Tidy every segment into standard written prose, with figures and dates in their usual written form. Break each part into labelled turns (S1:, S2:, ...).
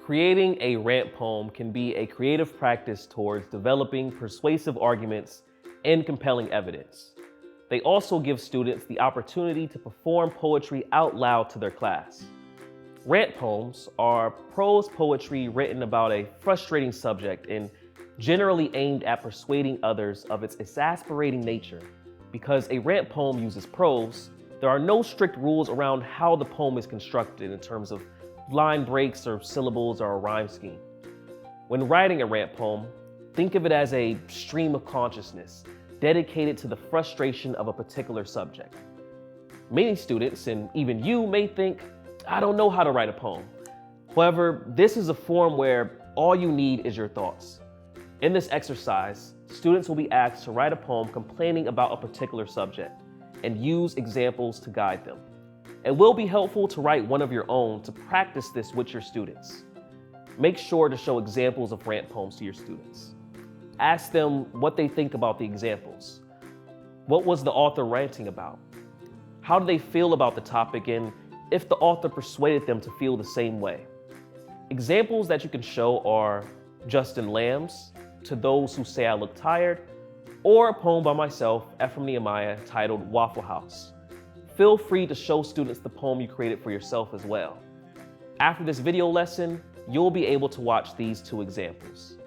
S1: Creating a rant poem can be a creative practice towards developing persuasive arguments and compelling evidence. They also give students the opportunity to perform poetry out loud to their class. Rant poems are prose poetry written about a frustrating subject and generally aimed at persuading others of its exasperating nature. Because a rant poem uses prose, there are no strict rules around how the poem is constructed in terms of line breaks or syllables or a rhyme scheme. When writing a rant poem, think of it as a stream of consciousness dedicated to the frustration of a particular subject. Many students, and even you, may think, I don't know how to write a poem. However, this is a form where all you need is your thoughts. In this exercise, students will be asked to write a poem complaining about a particular subject and use examples to guide them. It will be helpful to write one of your own to practice this with your students. Make sure to show examples of rant poems to your students. Ask them what they think about the examples. What was the author ranting about? How do they feel about the topic, and if the author persuaded them to feel the same way? Examples that you can show are Justin Lamb's To Those Who Say I Look Tired, or a poem by myself, Ephraim Nehemiah, titled Waffle House. Feel free to show students the poem you created for yourself as well. After this video lesson, you'll be able to watch these two examples.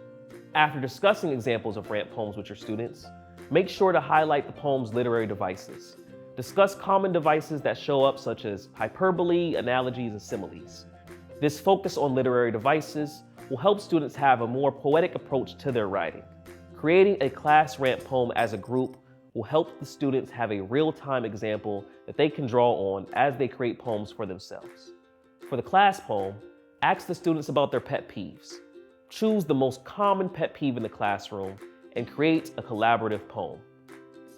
S1: After discussing examples of rant poems with your students, make sure to highlight the poem's literary devices. Discuss common devices that show up, such as hyperbole, analogies, and similes. This focus on literary devices will help students have a more poetic approach to their writing. Creating a class rant poem as a group will help the students have a real-time example that they can draw on as they create poems for themselves. For the class poem, ask the students about their pet peeves. Choose the most common pet peeve in the classroom and create a collaborative poem.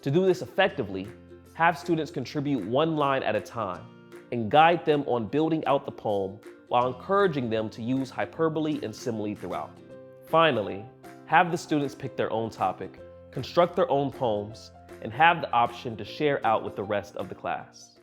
S1: To do this effectively, have students contribute one line at a time and guide them on building out the poem while encouraging them to use hyperbole and simile throughout. Finally, have the students pick their own topic, construct their own poems, and have the option to share out with the rest of the class.